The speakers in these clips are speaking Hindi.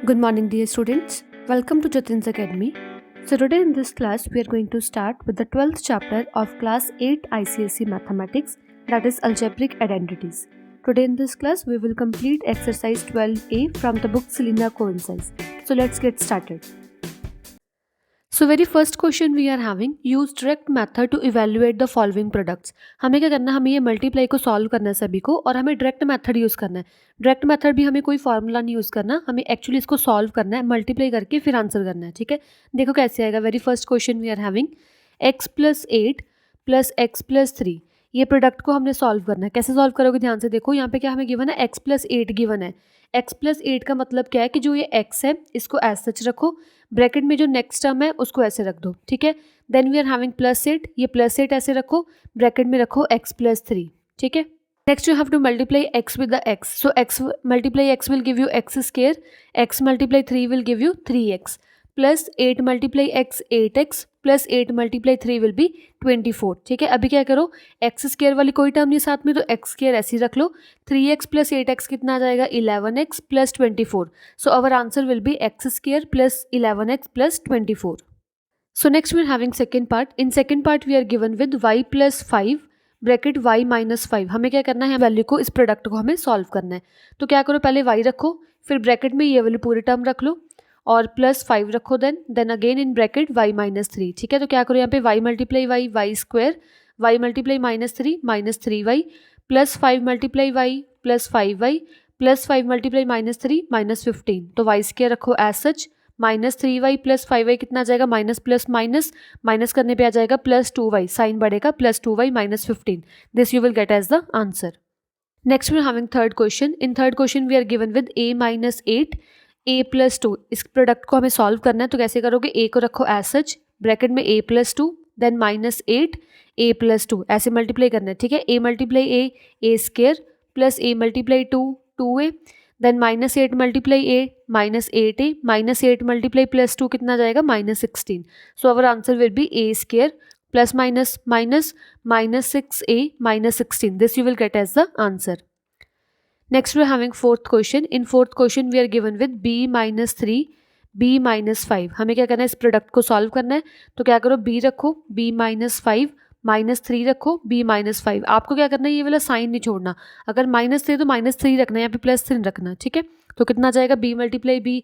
Good morning, dear students. Welcome to Jatin's Academy. So, today in this class, we are going to start with the 12th chapter of Class 8 ICSE Mathematics, that is Algebraic Identities. Today in this class, we will complete exercise 12A from the book Selena Coincides. So, let's get started. So very first question we are having, use direct method to evaluate the following products. हमें क्या करना है, हमें ये मल्टीप्लाई को सॉल्व करना है सभी को, और हमें डायरेक्ट मेथड यूज़ करना है. डायरेक्ट मेथड भी हमें कोई फॉर्मूला नहीं यूज़ करना, हमें एक्चुअली इसको सॉल्व करना है, मल्टीप्लाई करके फिर आंसर करना है. ठीक है, देखो कैसे आएगा. Very first question we are having x+8 + x+3. ये प्रोडक्ट को हमने सॉल्व करना है. कैसे सॉल्व करोगे, ध्यान से देखो. यहाँ पे क्या हमें गिवन है, x+8 गिवन है. x+8 का मतलब क्या है कि जो ये x है इसको एज सच रखो, ब्रैकेट में जो नेक्स्ट टर्म है उसको ऐसे रख दो. ठीक है, देन वी आर हैविंग +8, ये +8 ऐसे रखो, ब्रैकेट में रखो x+3. ठीक है, next you have to multiply x with the x. So x multiply x will give you x², x multiply 3 will give you 3x, plus 8 multiply x 8x, plus 8 multiply 3 will be 24. ठीक है, अभी क्या करो, x² वाली कोई टर्म नहीं साथ में, तो x² ऐसे ही रख लो. 3x प्लस 8x कितना आ जाएगा, 11x plus 24. So our answer will be x² plus 11x plus 24. So next we are having second part. In second part we are given with y + 5 bracket y - 5. हमें क्या करना है, वैल्यू को, इस प्रोडक्ट को हमें सॉल्व करना है. तो क्या करो, पहले y रखो, फिर ब्रैकेट में ये वाली पूरी टर्म रख लो, और +5 रखो, then again in bracket y - 3. ठीक है, तो क्या करो, यहाँ पे y multiply y² y multiply -3 -3y, plus 5 multiply y plus 5y, plus 5 multiply -3 -15. तो y² रखो एज सच, -3y प्लस 5y कितना आ जाएगा, माइनस प्लस माइनस, माइनस करने पे आ जाएगा +2y, साइन बढ़ेगा, +2y -15. This you will get as the answer. Next we are having third question. In third question we are given with a - 8 a + 2. इस प्रोडक्ट को हमें सॉल्व करना है. तो कैसे करोगे, a को रखो एज सच, ब्रैकेट में a + 2, देन -8 a + 2 ऐसे मल्टीप्लाई करना है. ठीक है, a multiply a² plus a multiply 2 2a, then -8 multiply a -8a, -8 multiply +2 कितना जाएगा, -16. So our answer will be a² plus minus minus -6a -16. This you will get as the answer. Next we are having fourth question. In fourth question we are given with b - 3 b - 5. हमें क्या करना है, इस प्रोडक्ट को सॉल्व करना है. तो क्या करो, b रखो, b - 5 -3 रखो, b - 5. आपको क्या करना है, ये वाला साइन नहीं छोड़ना. अगर -3 तो -3 रखना है, यहाँ पे +3 रखना. ठीक है, तो कितना जाएगा, b multiply b²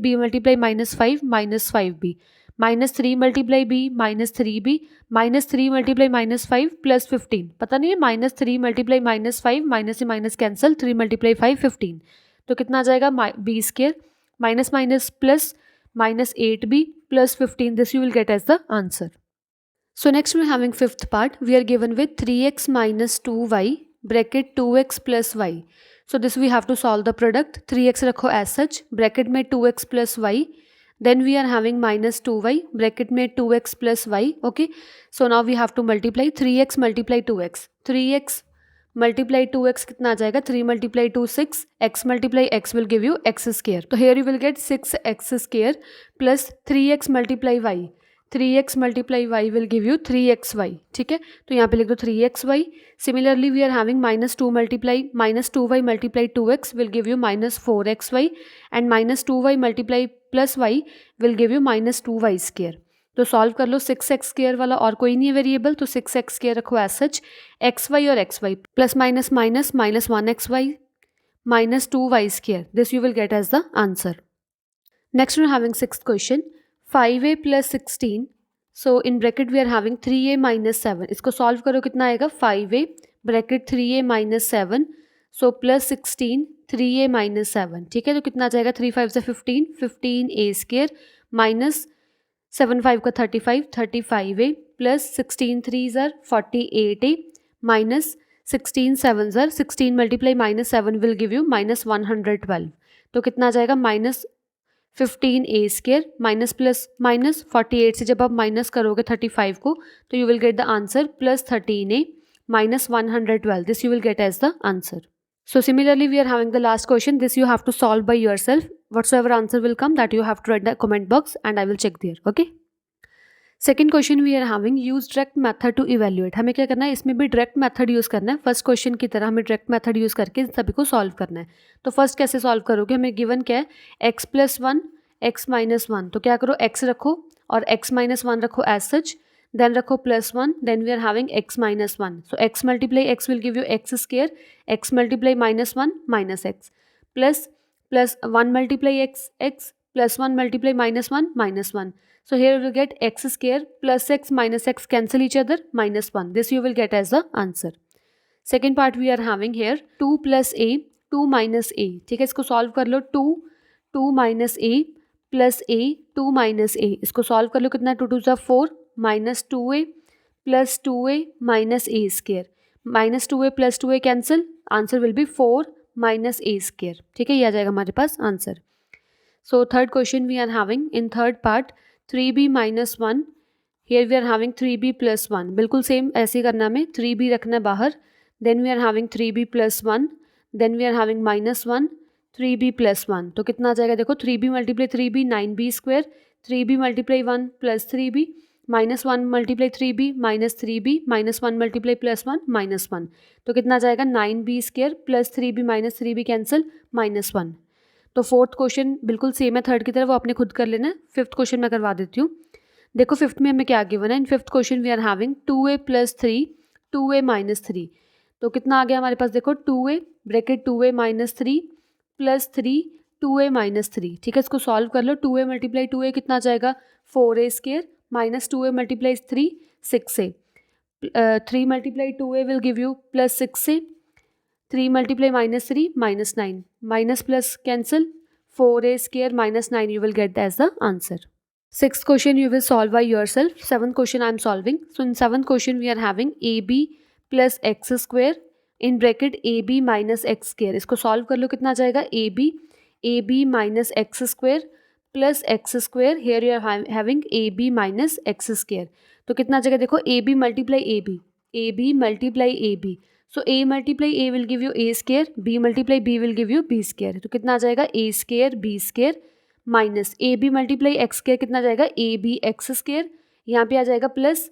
b multiply -5 -5b, -3 multiply b -3b, -3 multiply -5 plus 15. पता नहीं है, -3 मल्टीप्लाई -5, माइनस से माइनस कैंसिल, 3 मल्टीप्लाई 5 15. तो कितना आ जाएगा, b² minus minus plus -8b plus 15. This you will get as the answer. So next we are having fifth part. We are given with 3x - 2y bracket 2x plus y. So this we have to solve the product. 3x रखो एज सच, ब्रैकेट में 2x plus y, then we are having -2y bracket में 2x plus y. okay, so now we have to multiply 3x multiply 2x. 3x multiply 2x कितना आ जाएगा, 3 multiply 2 6, x multiply x will give you x². तो here you will get 6x² plus 3x multiply y. 3x multiply y will give you 3xy. ठीक है, तो यहाँ पे लिख दो 3xy. Similarly we are having -2y multiply 2x will give you -4xy, and -2y multiply plus y will give you -2y². तो सॉल्व कर लो. 6x² वाला और कोई नहीं है वेरिएबल, तो 6x² रखो एज सच, xy और xy plus minus minus -1xy -2y². This you will get as the answer. Next we are having sixth question. 5a + 16. So in bracket we are having 3a - 7. इसको सॉल्व करो, कितना आएगा, 5a bracket 3a - 7, so plus 16 3a - 7. ठीक है, तो कितना आ जाएगा, 3 5 से 15 15a² माइनस 7 5 का 35 35a प्लस 16 3 ज़र 48a माइनस 16 7 ज़र 16 मल्टीप्लाई -7 विल गिव यू -112. तो कितना आ जाएगा, -15a² माइनस प्लस माइनस 48 से जब आप माइनस करोगे 35 को, तो you will get the answer plus 13a -112. This you will get as the answer. So similarly we are having the last question. This you have to solve by yourself. Whatsoever answer will come, that you have to write the comment box and I will check there. Okay. Second question we are having use direct method to evaluate. हमें क्या करना है, इसमें भी डायरेक्ट मेथड यूज़ करना है। फर्स्ट क्वेश्चन की तरह हमें डायरेक्ट मेथड यूज़ करके इन सभी को सॉल्व करना है। तो फर्स्ट कैसे सॉल्व करोगे, हमें गिवन क्या है, x plus one x minus one. तो क्या करो, x रखो और x माइनस वन रखो एज सच, देन रखो plus one, then we are having x minus one. So x multiply x will give you x square, x multiply minus one minus x, plus plus one multiply x x, plus one multiply minus one minus one. So here you will get x square plus x minus x cancel each other minus 1. This you will get as the answer. Second part we are having here 2 plus a 2 minus a. ठीक है, इसको सॉल्व कर लो. 2 minus a plus a 2 minus a. इसको सॉल्व कर लो. कितना 2 2 4 minus 2a plus 2a minus a square. Minus 2a plus 2a cancel. Answer will be 4 minus a square. ठीक है, ये आ जाएगा हमारे पास answer. So third question we are having in third part 3b minus 1. Here we are having 3b plus 1. बिल्कुल सेम ऐसे ही करना हमें. 3b रखना है बाहर. Then we are having 3b plus 1. Then we are having minus 1. 3b plus 1. तो कितना आ जाएगा देखो, 3b multiply 3b 9b square. 3b multiply 1 plus 3b. Minus 1 multiply 3b minus 3b. Minus 1 multiply plus 1 minus 1. तो कितना आ जाएगा 9b square plus 3b minus 3b cancel minus 1. तो फोर्थ क्वेश्चन बिल्कुल सेम है थर्ड की तरह, वो आपने खुद कर लेना है. फिफ्थ क्वेश्चन मैं करवा देती हूँ. देखो फिफ्थ में हमें क्या गिवन है. In fifth question we are having 2a plus 3 2a minus 3. तो कितना आ गया हमारे पास देखो 2a bracket 2a minus 3 plus 3 2a minus 3. ठीक है, इसको सॉल्व कर लो. 2a मल्टीप्लाई 2a कितना आ जाएगा 4a square minus 2a multiply 3 6a. 3 multiply 2a will give you plus 6a. 3 multiply minus 3 minus 9. Minus plus cancel. 4a square minus 9 you will get as the answer. Sixth question you will solve by yourself. Seventh question I am solving. So in seventh question we are having ab plus x square in bracket ab minus x square. इसको solve कर लो. कितना आ जाएगा ab minus x square plus x square. Here you are having ab minus x square. तो कितना आ जाएगा देखो ab multiply ab multiply ab. So a multiply a will give you a square, b multiply b will give you b square. तो कितना आ जाएगा a square b square minus A b multiply x square कितना आ जाएगा ए बी एक्स स्क्वायर. यहाँ पे आ जाएगा plus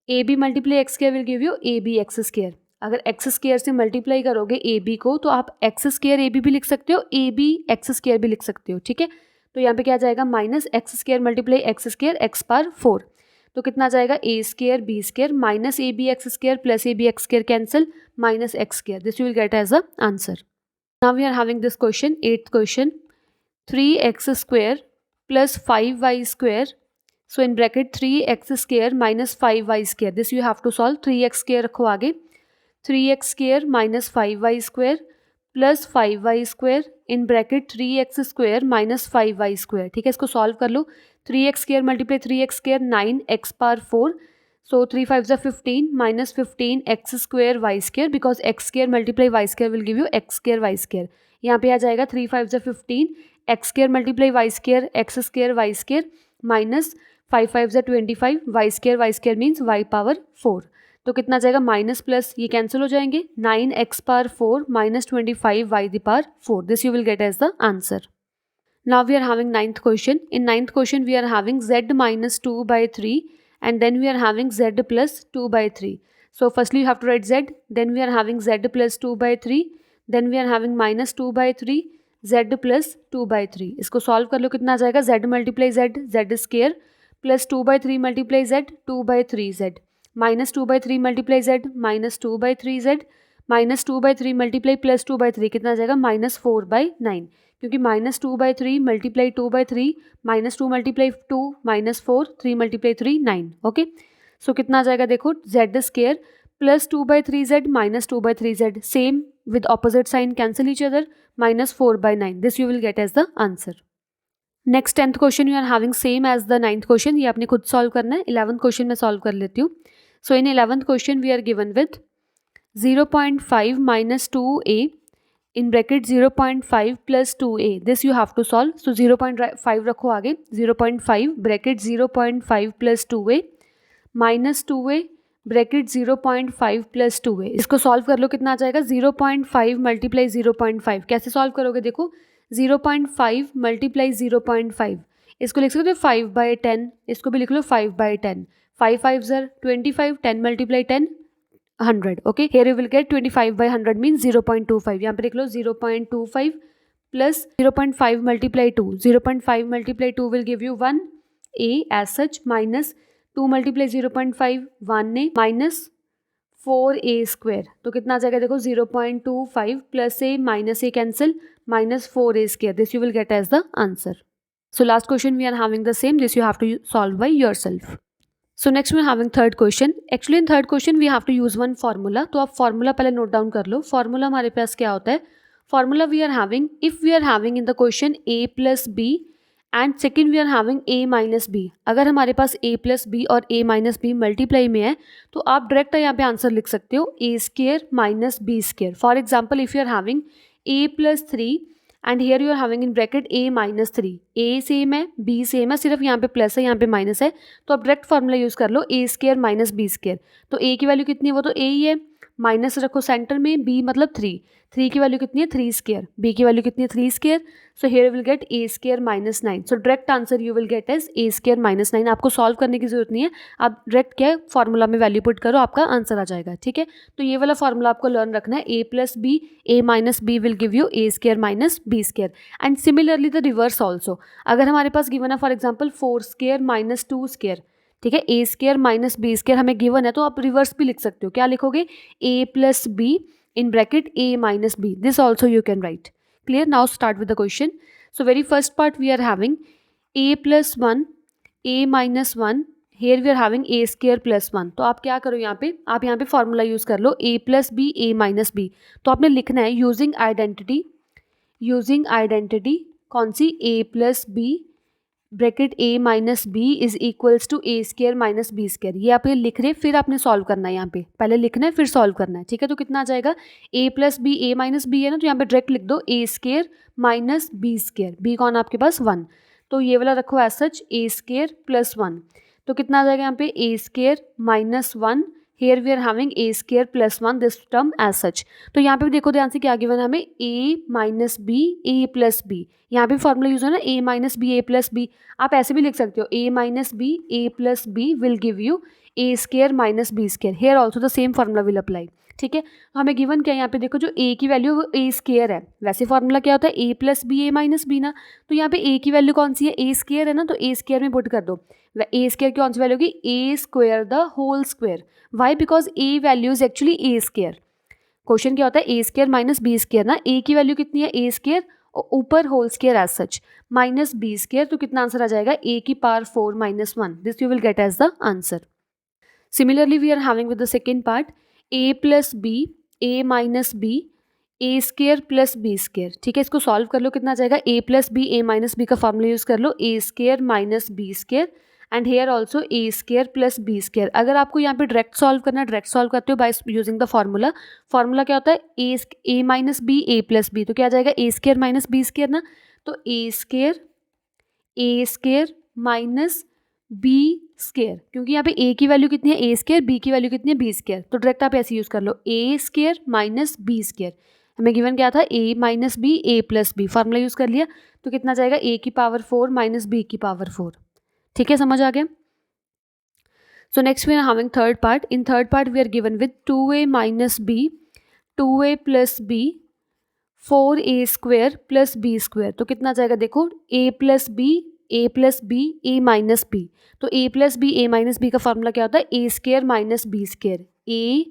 A b multiply x square will give you a B x square. अगर एक्स स्क्वायर से मल्टीप्लाई करोगे ए बी को तो आप एक्स स्क्वायर ए बी भी लिख सकते हो, ए बी एक्स स्क्वायर भी लिख सकते हो. ठीक है, तो यहाँ पे क्या आ जाएगा minus X square multiply x square X power 4. तो कितना आ जाएगा A square B square minus A B x square plus A B x square cancel minus X square. This you will get as a answer. Now we are having this question, eighth question 3x square plus 5y square. So in bracket 3x square minus 5y square. This you have to solve. 3x square रखो आगे. 3x square minus 5y square plus 5y square in bracket 3x square minus 5y square. ठीक है, इसको सॉल्व कर लो. 3x square multiply 3x square 9x power 4. So 3 5 are 15 minus 15 x square y square because x square multiply y square will give you x square y square. यहाँ पे आ जाएगा 3 5 are 15 x square multiply y square minus 5 5 are 25 y square means y power 4. तो कितना आ जाएगा माइनस प्लस ये कैंसिल हो जाएंगे. 9x power 4 minus 25 y the power 4. This you will get as the answer. Now we are having ninth question. In ninth question we are having z minus 2 by 3 and then we are having z plus 2 by 3. So firstly you have to write z, then we are having z plus 2 by 3, then we are having minus 2 by 3, z plus 2 by 3. इसको सॉल्व कर लो. कितना आ जाएगा z multiply z square plus 2 by 3 multiply z 2 by 3 z minus 2 by 3 multiply z minus 2 by 3 z minus 2 by 3 multiply plus 2 by 3 कितना आ जाएगा माइनस 4 by 9 क्योंकि minus 2 by 3 multiply 2 by 3 minus 2 multiply 2 minus 4 3 multiply 3 9. Okay, so कितना आ जाएगा देखो z square plus 2 by 3z minus 2 by 3z same with opposite sign cancel each other minus 4 by 9. This you will get as the answer. Next 10th question you are having same as the 9th question. ये आपने खुद solve करना है. 11th question मैं solve कर लेती हूँ. So in 11th question we are given with 0.5 minus 2a in bracket 0.5 plus 2a. This you have to solve. So 0.5 रखो आगे. 0.5 bracket 0.5 plus 2a minus 2a bracket 0.5 plus 2a. इसको सॉल्व कर लो. कितना आ जाएगा 0.5 मल्टीप्लाई 0.5. कैसे सॉल्व करोगे देखो 0.5 मल्टीप्लाई 0.5 इसको लिख सकते हो 5/10, इसको भी लिख लो 5/10, 5 5 25, 10 multiply 10 100. Okay, here you will get 25/100 mean 0.25. यहाँ पे लिख लो 0.25 plus 0.5 multiply 2, 0.5 multiply 2 will give you 1 a as such, minus 2 multiply 0.5 1 a minus 4a square. तो कितना आ जाएगा देखो 0.25 plus a minus a cancel, minus 4a square. This you will get as the answer. So last question we are having the same. This you have to solve by yourself. So next we are having third question. Actually in third question we have to use one formula. तो आप formula पहले note down कर लो. Formula हमारे पास क्या होता है? Formula we are having, if we are having in the question a plus b and second we are having a minus b. अगर हमारे पास a plus b और a minus b multiply में है तो आप डायरेक्ट यहाँ पे आंसर लिख सकते हो a square minus b square. For example if you are having a plus 3 and here you are having in bracket a minus 3. a same है, b सेम है, सिर्फ यहाँ पे प्लस है, यहाँ पे माइनस है, तो आप डायरेक्ट फार्मूला यूज़ कर लो a square minus b square. तो a की वैल्यू कितनी है, वो तो a ही है, माइनस रखो सेंटर में, b मतलब 3, 3 की वैल्यू कितनी है 3 स्क्वायर, b की वैल्यू कितनी है 3 square. So here will get a square minus 9. So direct answer you will get as a square minus 9. आपको सॉल्व करने की जरूरत नहीं है, आप डायरेक्ट क्या है फॉर्मूला में वैल्यू पुट करो, आपका आंसर आ जाएगा. ठीक है, तो ये वाला फॉर्मूला आपको लर्न रखना है. a plus B, a minus b will give you a square minus b square. And similarly the reverse also. अगर हमारे पास गिवन है for example 4 square minus 2 square, ठीक है, a square minus b square हमें गिवन है, तो आप रिवर्स भी लिख सकते हो. क्या लिखोगे, a plus b in bracket a minus b. This also you can write. Clear? Now start with the question. So very first part we are having a plus 1, a minus 1. Here we are having a square plus 1. तो आप क्या करो यहाँ पे, आप यहाँ पे फॉर्मूला यूज़ कर लो a plus b, a minus b. तो आपने लिखना है यूजिंग आइडेंटिटी कौन सी, a plus b bracket a minus B is equals to a square minus B square. ये आप लिख रहे, फिर आपने सॉल्व करना है, यहाँ पे पहले लिखना है फिर सॉल्व करना है. ठीक है, तो कितना आ जाएगा, a plus B, a minus b है ना, तो यहाँ पे डायरेक्ट लिख दो a square minus B square. B कौन आपके पास 1, तो ये वाला रखो as such a square plus 1. तो कितना आ जाएगा यहाँ पे a square minus 1. Here we are having a square plus 1, this term as such. तो यहाँ पे भी देखो ध्यान से क्या गिवन है हमें, a minus b, a plus b. यहाँ पे फॉर्मूला यूज है ना a minus b, a plus b. आप ऐसे भी लिख सकते हो a minus b, a plus b will give you a square minus B square. Here also the same formula will apply. ठीक है, तो हमें गिवन क्या है यहाँ पे देखो, जो a की वैल्यू वो a स्क्वायर है. वैसे फॉर्मूला क्या होता है a plus B, a minus b ना, तो यहाँ पे a की वैल्यू कौन सी है, a स्क्वायर है ना, तो a स्क्वायर में पुट कर दो. a स्क्वायर की कौन सी वैल्यू होगी, a square the whole square. Why, because a value is actually a square. Question क्या होता है a square minus B square ना, a की वैल्यू कितनी है a स्क्वायर, ऊपर whole square as such minus B square. तो कितना आंसर आ जाएगा, a की power 4 minus 1. This you will get as the answer. Similarly we are having with the second part a plus B, a minus b, a square plus b square. ठीक है, इसको सॉल्व कर लो, कितना आ जाएगा a plus B, a minus b का फॉर्मूला यूज कर लो, a square minus B square. And here also a square plus b square. अगर आपको यहाँ पे डायरेक्ट सॉल्व करना है, डायरेक्ट सॉल्व करते हो by using the formula. Formula क्या होता है a minus b, a plus b. तो क्या आ जाएगा a square minus B square ना, तो a square minus B square. क्योंकि यहाँ पे a की वैल्यू कितनी है a स्क्वायर, b की वैल्यू कितनी है b स्क्वायर. तो डायरेक्ट आप ऐसे यूज़ कर लो a square minus B square. हमें गिवन क्या था a minus b, a plus b. Formula use कर लिया, तो कितना जाएगा a की पावर 4 माइनस b की पावर 4. ठीक है, समझ आ गया. So next we are having third part. In third part we are given with 2a minus b, 2a plus b, 4a square plus b square. तो कितना जाएगा देखो, a plus B, a plus B, a minus B. तो a plus B, a minus b का फॉर्मूला क्या होता है, a square minus B square. a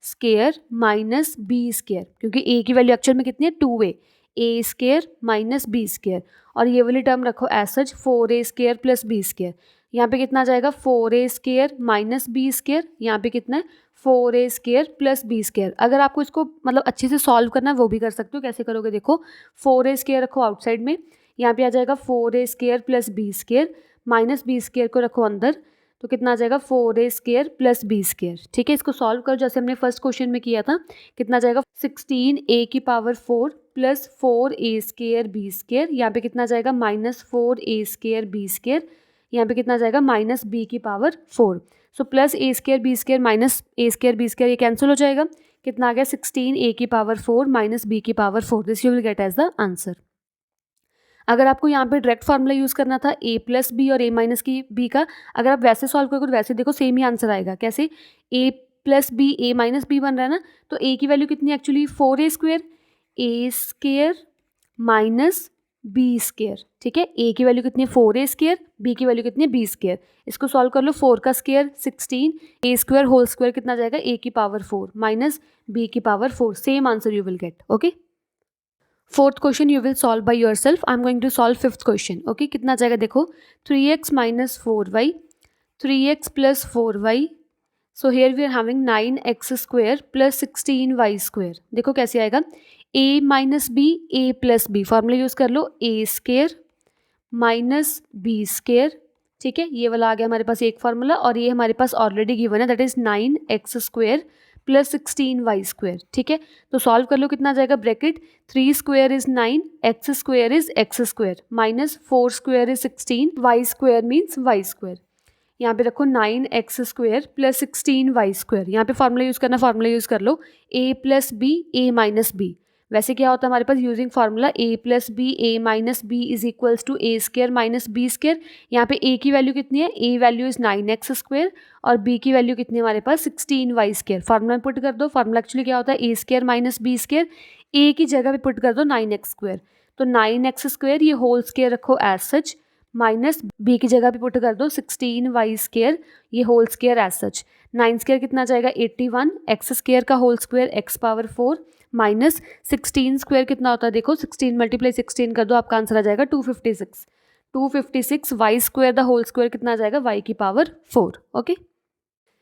square minus B square, क्योंकि a की वैल्यू एक्चुअल में कितनी है 2a, a square minus B square. और ये वाली टर्म रखो as such 4a square plus b square. यहाँ पे कितना आ जाएगा 4a square minus B square. यहाँ पे कितना है 4a square plus b square. अगर आपको इसको मतलब अच्छे से सॉल्व करना है वो भी कर सकते हो. कैसे करोगे देखो, 4a स्क्वायर रखो आउटसाइड में, यहाँ पे आ जाएगा 4a square plus b square, minus B square को रखो अंदर, तो कितना आ जाएगा 4a square plus b square. ठीक है, इसको सॉल्व करो जैसे हमने फर्स्ट क्वेश्चन में किया था. कितना आ जाएगा 16a की power 4 plus 4a square B square. यहाँ पे कितना आ जाएगा minus 4a square B square. यहाँ पे कितना आ जाएगा माइनस b की power 4. So plus a square B square minus a square B square, ये कैंसिल हो जाएगा. कितना आ गया 16a की पावर 4 माइनस b की power 4. This you will get as the answer. अगर आपको यहाँ पे डायरेक्ट फार्मूला यूज़ करना था a प्लस बी और a माइनस की बी का, अगर आप वैसे सॉल्व करोगे तो वैसे देखो सेम ही आंसर आएगा। कैसे? a plus B a minus b बन रहा है ना, तो a की वैल्यू कितनी actually 4a square, a square minus B square. ठीक है, a की वैल्यू कितनी है 4a स्क्वेयर, b की वैल्यू कितनी है b स्क्वेयर। इसको सॉल्व कर लो, 4 का square 16, a square whole square कितना जाएगा a की पावर 4 माइनस b की power 4, same answer you will get. Okay, fourth question you will solve by yourself. I am going to solve fifth question. Okay, कितना जाएगा देखो, 3x minus 4y, 3x plus 4y, so here we are having 9x square plus 16y square. देखो कैसे आएगा, a minus b a plus b, formula use कर लो, a square minus B square. ठीक है, ये वाला आ गया हमारे पास एक फार्मूला, और ये हमारे पास ऑलरेडी गिवन है, that is 9x square plus 16y square. ठीक है, तो सॉल्व कर लो, कितना जाएगा, bracket 3 square is 9, x square is x square, minus 4 square is 16, y square means y square. यहाँ पे रखो 9x square plus 16y square, यहाँ पे फार्मूला यूज़ करना, फार्मूला यूज़ कर लो, a plus B a minus B. वैसे क्या होता है हमारे पास, using formula a plus B a minus B is equals to a square minus B square. यहाँ पे a की वैल्यू कितनी है, a value is 9x square और b की वैल्यू कितनी है हमारे पास 16y स्क्वेयर। फार्मूला में पुट कर दो, फार्मूला एक्चुअली क्या होता है, a square minus B square, a की जगह पे पुट कर दो 9x स्क्वेयर, तो 9x स्क्वेयर ये होल स्क्वेयर रखो एज सच, माइनस बी की जगह पे पुट कर दो 16y स्क्वेयर, ये whole square as such. 9 square कितना जाएगा 81, एक्स स्क्वेयर का whole square x power 4 minus 16 square कितना होता है देखो, 16 मल्टीप्लाई 16 कर दो, आपका आंसर आ जाएगा 256। 256 y square the whole square कितना आ जाएगा वाई की power 4। Okay,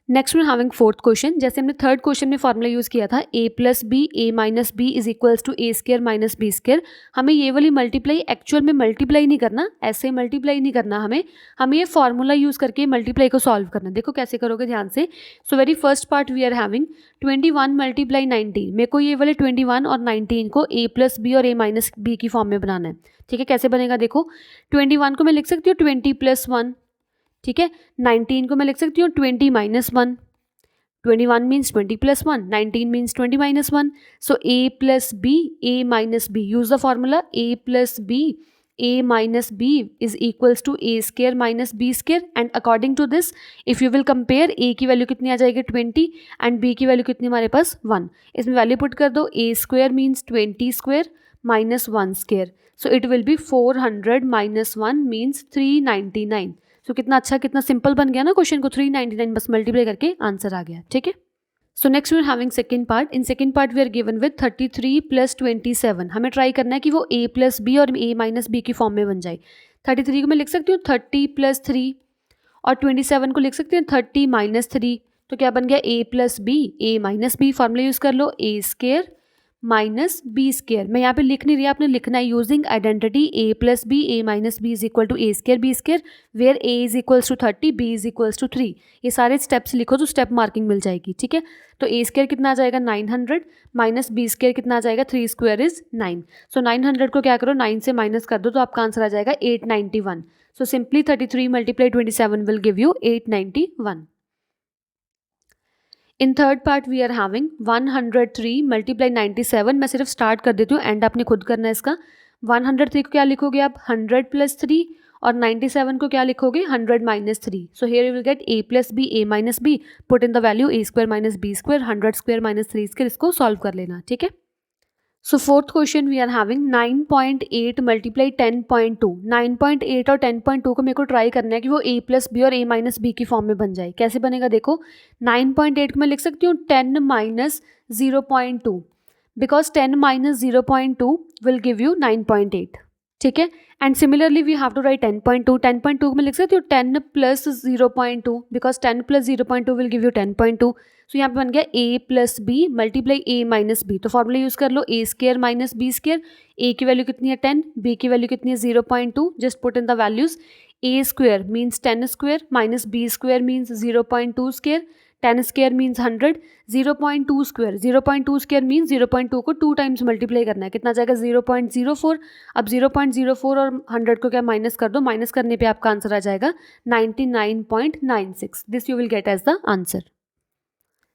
next we having fourth question. जैसे हमने थर्ड क्वेश्चन में फॉर्मूला यूज़ किया था a plus B a minus B is equals to a square minus B square, हमें ये वाली मल्टीप्लाई एक्चुअल में मल्टीप्लाई नहीं करना, ऐसे मल्टीप्लाई नहीं करना, हमें ये फॉर्मूला यूज़ करके मल्टीप्लाई को सॉल्व करना। देखो कैसे करोगे ध्यान से। So very first part we are having 21 multiply 19, मेरे को ये वाले 21 और 19 को a प्लस बी और a माइनस बी की फॉर्म में बनाना है। ठीक है, कैसे बनेगा देखो, 21 को मैं लिख सकती हूँ 20 प्लस 1, ठीक है, 19 को मैं लिख सकती हूँ 20 minus 1, 21 means 20 plus 1, 19 means 20 minus 1, so a plus B a minus b, use the formula a plus B a minus b is equals to a square minus b square, and according to this if you will compare a की वैल्यू कितनी आ जाएगी 20 एंड b की वैल्यू कितनी हमारे पास 1, इसमें वैल्यू पुट कर दो, a square means 20 square minus 1 square, so it will be 400 minus 1 means 399। सो कितना अच्छा, कितना सिंपल बन गया ना क्वेश्चन को, 399 बस मल्टीप्लाई करके आंसर आ गया। ठीक है, so next we are having second part. In second part we are given with 33 plus 27, हमें ट्राई करना है कि वो a प्लस बी और a माइनस बी की फॉर्म में बन जाए। 33 को मैं लिख सकती हूँ 30 प्लस 3 और 27 को लिख सकती हूँ 30 माइनस 3, तो क्या बन गया a plus B a minus B, formula use कर लो a square minus B square. मैं यहाँ पे लिख नहीं रही, आपने लिखना है using identity a plus B a minus B is equal to a square B square, where a is equals to 30 b is equals to 3, ये सारे स्टेप्स लिखो तो स्टेप मार्किंग मिल जाएगी। ठीक है, तो a स्केयर कितना आ जाएगा 900 माइनस बी स्केयर कितना आ जाएगा 3 स्क्वेयर इज 9, सो 900 को क्या करो 9 से माइनस कर दो तो आपका आंसर आ जाएगा 891। So simply 33 multiply 27 will give you 891। In third part we are having 103 multiply 97, मैं सिर्फ स्टार्ट कर देती हूँ, एंड आपने खुद करना है इसका। 103 को क्या लिखोगे आप 100 प्लस 3 और 97 को क्या लिखोगे 100 minus 3, so here you will get a plus B a minus B, put in the value a square minus B square, 100 square minus 3 square, इसको सॉल्व कर लेना। ठीक है, so fourth question we are having 9.8 multiply 10.2, 9.8 और 10.2 को मेरे को ट्राई करना है कि वो a प्लस बी और a माइनस बी की फॉर्म में बन जाए। कैसे बनेगा देखो, 9.8 को मैं लिख सकती हूँ 10 minus 0.2, because 10 minus 0.2 will give you 9.8। ठीक है, and similarly we have to write 10.2, 10.2 को मैं लिख सकती हूँ 10 plus 0.2, because 10 plus 0.2 will give you 10.2, so यहाँ पे बन गया a plus B multiply a minus B, तो फॉर्मूला यूज़ कर लो a square minus B square, a की वैल्यू कितनी है 10, b की वैल्यू कितनी है 0.2, just put in the values, a square means 10 square minus b square means 0.2 square, 10 square means 100, 0.2 square, 0.2 square means 0.2 को 2 टाइम्स मल्टीप्लाई करना है, कितना जाएगा 0.04, अब 0.04 और 100 को क्या माइनस कर दो, माइनस करने पे आपका आंसर आ जाएगा 99.96, this you will get as the answer.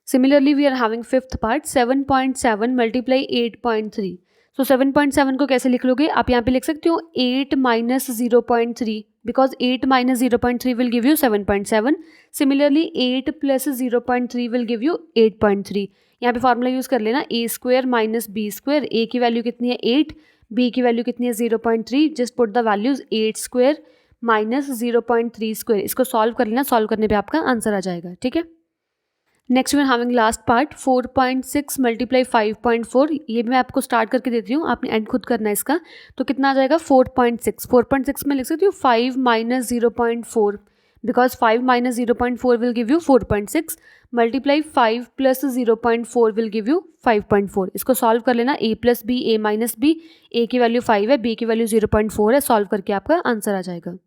Similarly, we are having fifth part 7.7 multiply 8.3. So 7.7 को कैसे लिख लोगे आप? यहाँ पे लिख सकते हो 8 minus 0.3 because 8 minus 0.3 will give you 7.7. Similarly 8 plus 0.3 will give you 8.3. यहाँ पे फॉर्मूला यूज़ कर लेना ए स्क्वायर माइनस बी स्क्वायर. ए की वैल्यू कितनी है 8, बी की वैल्यू कितनी है 0.3. Just put the values 8 square minus 0.3 square. इसको सॉल्व कर लेना, सॉल्व करने पे आपका आंसर आ जाएगा. ठीक है. Next we are having last part 4.6 multiply 5.4. ये भी मैं आपको स्टार्ट करके देती हूँ, आपने एंड खुद करना है इसका. तो कितना आ जाएगा 4.6 में लिख सकती हूँ 5 minus 0.4 because 5 minus 0.4 will give you 4.6 multiply 5 plus 0.4 will give you 5.4. इसको सॉल्व कर लेना a plus B A minus B. A की वैल्यू 5 है, बी की वैल्यू 0.4 है. सॉल्व करके आपका आंसर आ जाएगा.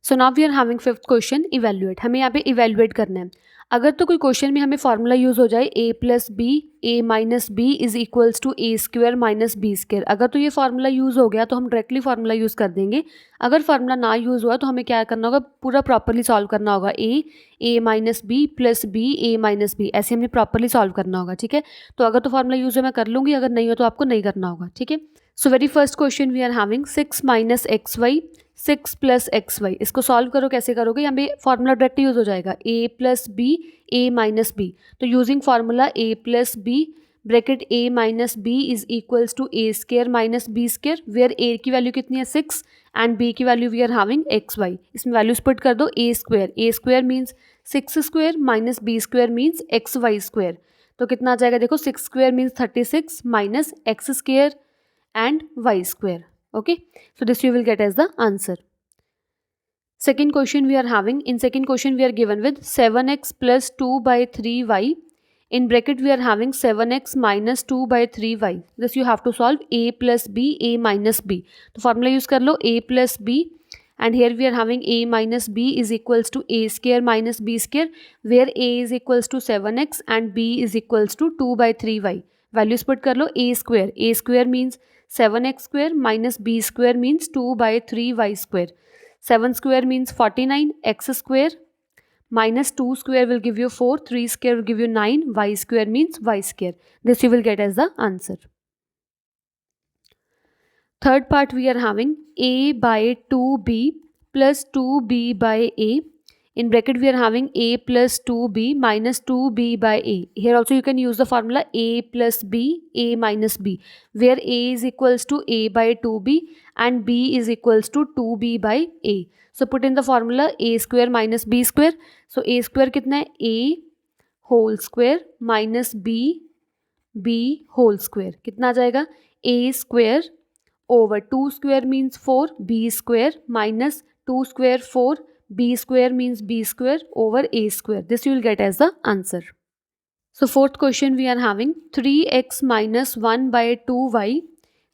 So now we are having fifth question evaluate. हमें यहाँ पे इवेल्युएट करना है. अगर तो कोई क्वेश्चन में हमें फॉर्मूला यूज़ हो जाए a plus B A minus B is equals to A square minus B square. अगर तो ये फार्मूला यूज़ हो गया तो हम डायरेक्टली फार्मूला यूज़ कर देंगे. अगर फार्मूला ना यूज़ हुआ तो हमें क्या करना होगा, पूरा प्रॉपरली सॉल्व करना होगा. ए minus B plus B A minus B, ऐसे हमने प्रॉपरली सॉल्व करना होगा. ठीक है. तो अगर तो फार्मूला यूज़ हो मैं कर लूँगी, अगर नहीं हो तो आपको नहीं करना होगा. ठीक है. So very first question we are having 6 minus X Y 6 plus X Y. इसको सॉल्व करो, कैसे करोगे? यहाँ पे फॉर्मूला डायरेक्ट यूज़ हो जाएगा A plus B A minus B. तो using formula A plus B bracket A minus B is equals to A square minus B square, where A की वैल्यू कितनी है 6 एंड बी की value we are having X Y. इसमें वैल्यूज पुट कर दो. A square means 6 square minus B square means X Y square. तो कितना आ जाएगा देखो, 6 square means 36 minus X square and y square. Okay, so this you will get as the answer. Second question we are having, in second question we are given with 7x plus 2 by 3y. In bracket we are having 7x minus 2 by 3y. This you have to solve a plus b a minus b. तो formula use कर लो a plus b and here we are having a minus b is equals to a square minus b square, where a is equals to 7x and b is equals to 2 by 3y. Values put कर लो. a square means 7x square minus b square means 2 by 3y square. 7 square means 49, x square minus 2 square will give you 4, 3 square will give you 9, y square means y square. This you will get as the answer. Third part we are having a by 2b plus 2b by a. In bracket we are having a plus 2b minus 2b by a. Here also you can use the formula a plus b a minus b, where a is equals to a by 2b and b is equals to 2b by a. So put in the formula a square minus b square. So a square कितना है, a whole square minus b whole square. कितना आ जाएगा, a square over 2 square means 4, b square minus 2 square 4, b square means b square over a square. This you will get as the answer. So fourth question we are having 3x minus 1 by 2y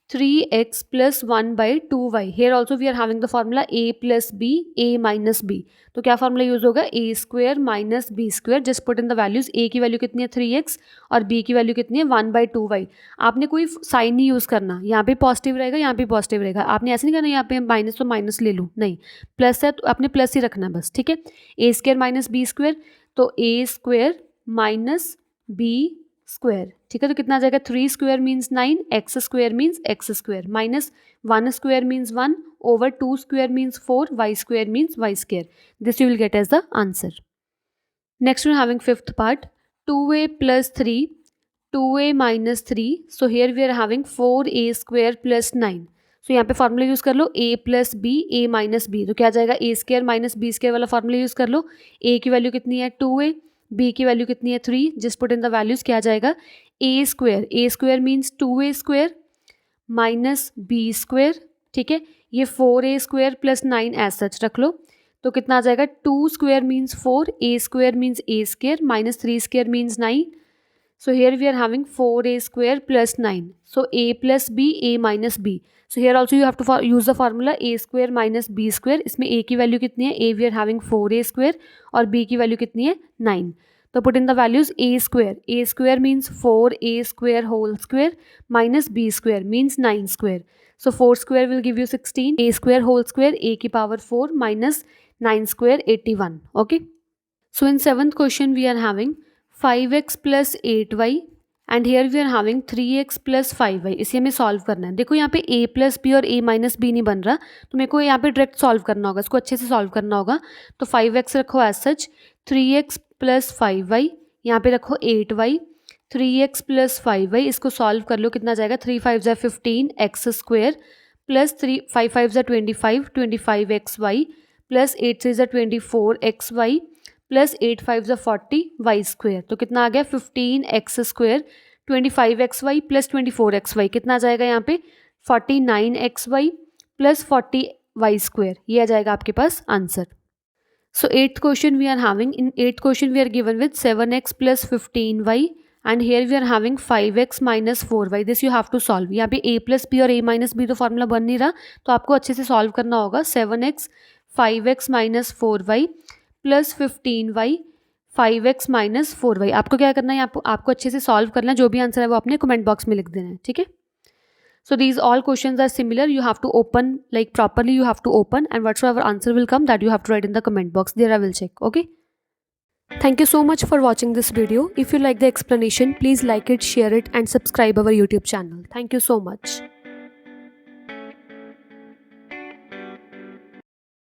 3x plus 1 by 2y. Here also we are having the formula a plus b a minus b. तो क्या फार्मूला यूज होगा, a square minus B square. Just put in the values. a की वैल्यू कितनी है 3x और b की वैल्यू कितनी है 1 by 2y. आपने कोई साइन नहीं यूज़ करना, यहाँ पे पॉजिटिव रहेगा यहाँ पे पॉजिटिव रहेगा. आपने ऐसे नहीं करना यहाँ पे माइनस तो माइनस ले लूँ, नहीं प्लस है तो आपने प्लस ही रखना है बस. ठीक है. a square minus B square, तो a square minus B square. ठीक है. तो कितना आ जाएगा, 3 square means 9, X square means X square minus 1 square means 1 over 2 square means 4, y square means y square. This you will get as the answer. Next we are having fifth part 2a plus 3 2a minus 3. So here we are having 4a square plus 9. So यहाँ पे फार्मूला यूज़ कर लो a plus b a minus b. तो क्या आ जाएगा, a square minus b square वाला फार्मूला यूज़ कर लो. a की वैल्यू कितनी है 2a, b की वैल्यू कितनी है 3. Just put in the values. क्या आ जाएगा, a square means 2a square minus b square. ठीक है. ये 4a square plus 9 as such रख लो. तो कितना आ जाएगा, 2 square means 4, a square means a square minus 3 square means 9. So here we are having 4a square plus 9. So a प्लस b a minus b. So here also you have to use the formula a square minus b square. इसमें a की वैल्यू कितनी है, a we are having 4a square और b की वैल्यू कितनी है 9. तो put in the values. a square means 4a square whole square minus b square means 9 square. So 4 square will give you 16, a square whole square a की power 4 minus 9 square 81. Okay. So in seventh question we are having 5x plus 8y and here we are having 3x plus 5y, इसे हमें सॉल्व करना है। देखो यहाँ पे a प्लस बी और a माइनस बी नहीं बन रहा, तो मेरे को यहाँ पे डायरेक्ट सॉल्व करना होगा, इसको अच्छे से सॉल्व करना होगा। तो 5x रखो एज सच, 3x प्लस 5y, यहाँ पे रखो 8y, 3x प्लस 5y, इसको सॉल्व कर लो, कितना जाएगा, 3 5 ज़ा 15 एक्स स्क्वेयर प्लस 3 5 5 ज़ा 25 25xy प्लस 8 3 ज़ा 24xy प्लस 8 5 ज़ा 40 वाई स्क्वेयर। तो कितना आ गया, 15 X square 25 X Y plus 24 X Y, कितना आ जाएगा यहाँ पे 49 X Y plus 40 Y square, ये आ जाएगा आपके पास answer. So 8th question we are having, in 8th question we are given with 7x plus 15y and here we are having 5x minus 4y, this you have to solve। यहाँ पे a plus b और a minus b तो फॉर्मूला बन नहीं रहा, तो आपको अच्छे से सॉल्व करना होगा। 7x 5x minus 4y plus 15y 5x minus 4y, आपको क्या करना है, आपको अच्छे से सॉल्व करना है, जो भी आंसर है वो अपने कमेंट बॉक्स में लिख देना है, ठीक है। So these all questions are similar, you have to open like properly, you have to open and whatsoever answer will come that you have to write in the comment box, there I will check, okay. Thank you so much for watching this video. If you like the explanation, please like it, share it and subscribe our YouTube channel. Thank you so much.